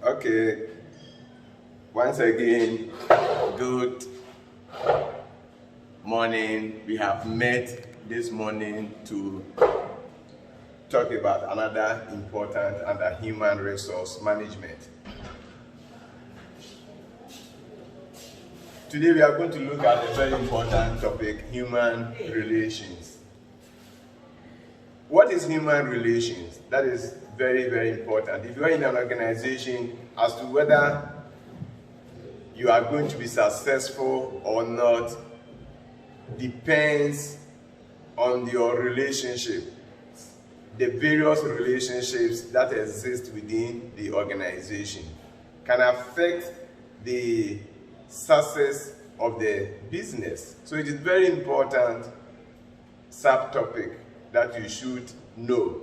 Okay, once again, good morning. We have met this morning to talk about another important under human resource management. Today we are going to look at a very important topic, human relations. What is human relations? That is very, very important. If you are in an organization, as to whether you are going to be successful or not depends on your relationship, the various relationships that exist within the organization can affect the success of the business. So it is very important subtopic that you should know.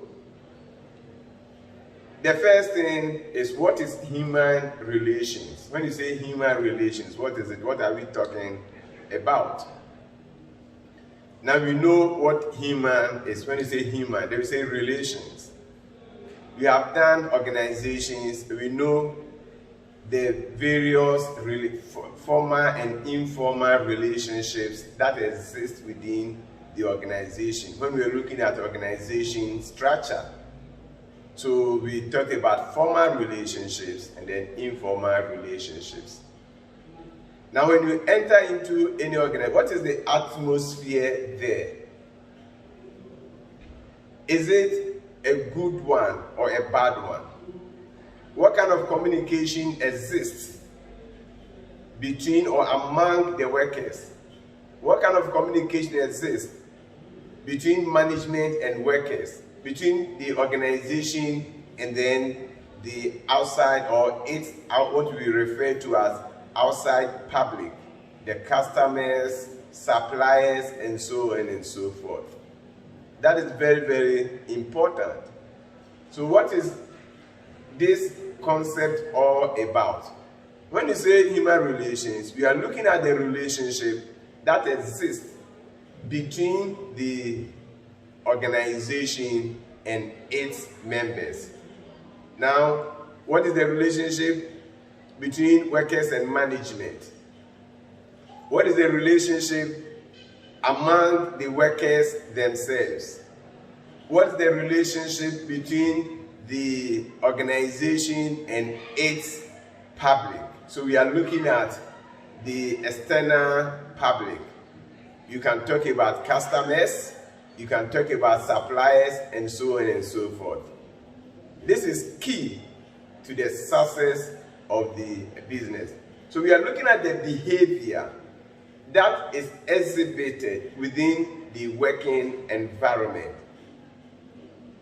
The first thing is, what is human relations? When you say human relations, what is it? What are we talking about? Now we know what human is. When you say human, they will say relations. We have done organizations. We know the various formal and informal relationships that exist within the organization. When we are looking at organization structure, so we talk about formal relationships and then informal relationships. Now when you enter into any organization, what is the atmosphere there? Is it a good one or a bad one? What kind of communication exists between or among the workers? What kind of communication exists between management and workers, between the organization and then the outside, or it's what we refer to as outside public, the customers, suppliers, and so on and so forth. That is very, very important. So what is this concept all about? When you say human relations, we are looking at the relationship that exists between the organization and its members. Now, what is the relationship between workers and management? What is the relationship among the workers themselves? What is the relationship between the organization and its public? So we are looking at the external public. You can talk about customers, you can talk about suppliers, and so on and so forth. This is key to the success of the business. So we are looking at the behavior that is exhibited within the working environment.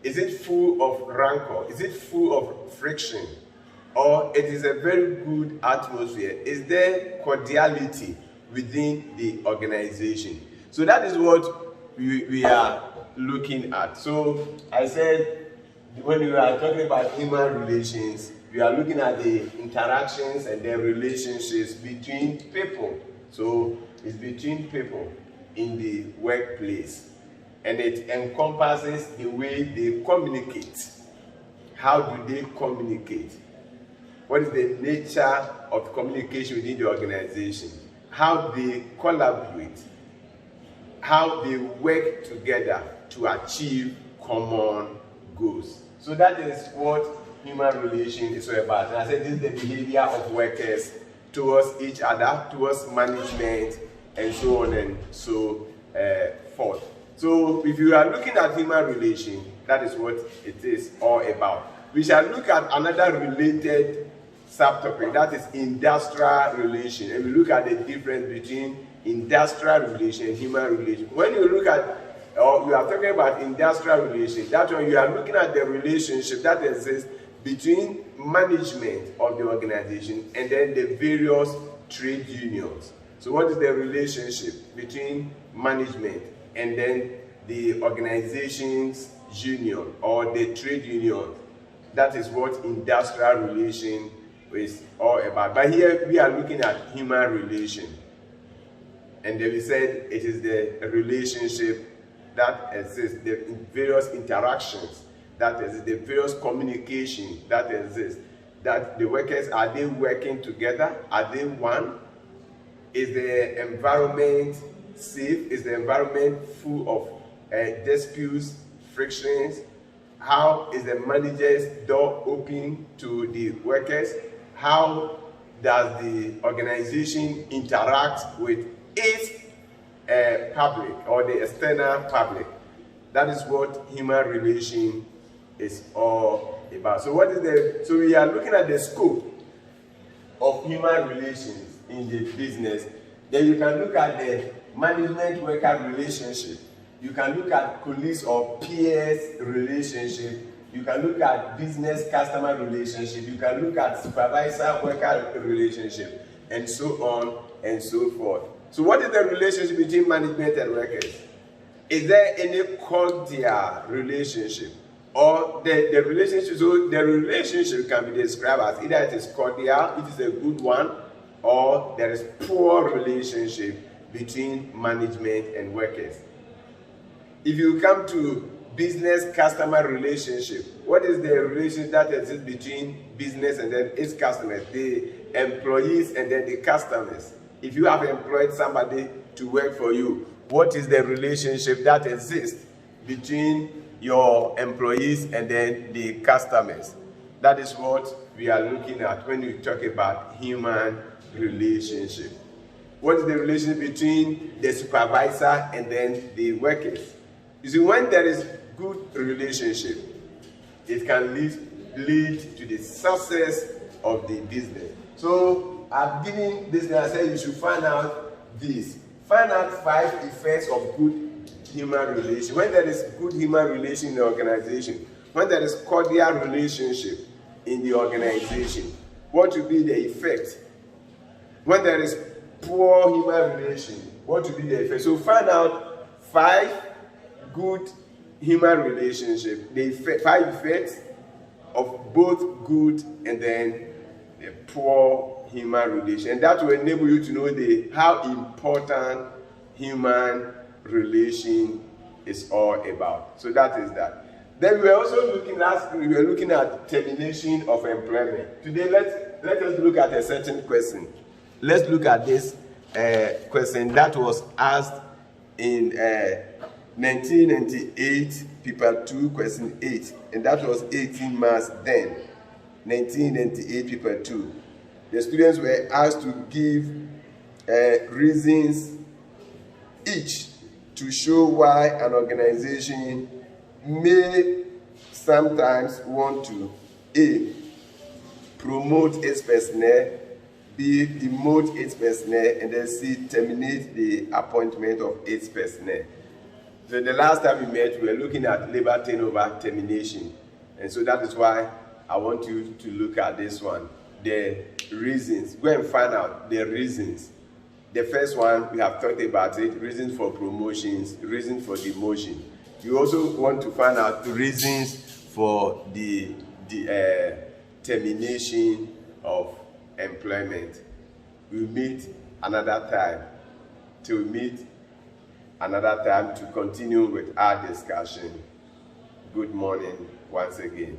Is it full of rancor? Is it full of friction? Or it is a very good atmosphere? Is there cordiality within the organization? So that is what we are looking at. So I said, when we are talking about human relations, we are looking at the interactions and the relationships between people. So it's between people in the workplace. And it encompasses the way they communicate. How do they communicate? What is the nature of communication within the organization? How they collaborate? How they work together to achieve common goals. So that is what human relation is all about. And I said this is the behavior of workers towards each other, towards management, and so on and so forth. So if you are looking at human relation, that is what it is all about. We shall look at another related subtopic, that is industrial relation. And we look at the difference between industrial relation and human relation. When you look at, or we are talking about industrial relation, that one you are looking at the relationship that exists between management of the organization and then the various trade unions. So what is the relationship between management and then the organization's union or the trade union? That is what industrial relation is all about. But here we are looking at human relation. And then we said it is the relationship that exists, the various interactions that exist, the various communication that exists that the workers, are they working together? Are they one? Is the environment safe? Is the environment full of disputes, frictions? How is the manager's door open to the workers? How does the organization interact with its public or the external public? That is what human relation is all about. So so we are looking at the scope of human relations in the business. Then you can look at the management worker relationship. You can look at colleagues or peers relationship. You can look at business customer relationship. You can look at supervisor worker relationship, and so on and so forth. So what is the relationship between management and workers? Is there any cordial relationship? Or the relationship, so the relationship can be described as either it is cordial, it is a good one, or there is poor relationship between management and workers. If you come to business customer relationship, what is the relationship that exists between business and then its customers, the employees and then the customers? If you have employed somebody to work for you, what is the relationship that exists between your employees and then the customers? That is what we are looking at when we talk about human relationship. What is the relationship between the supervisor and then the workers? You see, when there is good relationship, it can lead to the success of the business. So I've given this, I said you should find out this. Find out 5 effects of good human relation. When there is good human relation in the organization, when there is cordial relationship in the organization, what will be the effect? When there is poor human relation, what will be the effect? So find out 5 good human relationship, the 5 effects of both good and then the poor human relation. And that will enable you to know how important human relation is all about. So that is that. Then we are also looking at termination of employment. Today, let us look at a certain question. Let's look at this question that was asked in 1998, paper 2, question 8, and that was 18 March then, 1998, paper 2. The students were asked to give reasons each to show why an organization may sometimes want to A, promote its personnel, B, demote its personnel, and then C, terminate the appointment of its personnel. So the last time we met, we were looking at labor turnover termination. And so that is why I want you to look at this one, the reasons. Go and find out the reasons. The first one, we have talked about it, reasons for promotions, reasons for demotion. You also want to find out the reasons for the termination of employment. We'll meet another time. Till we meet another time to continue with our discussion. Good morning once again.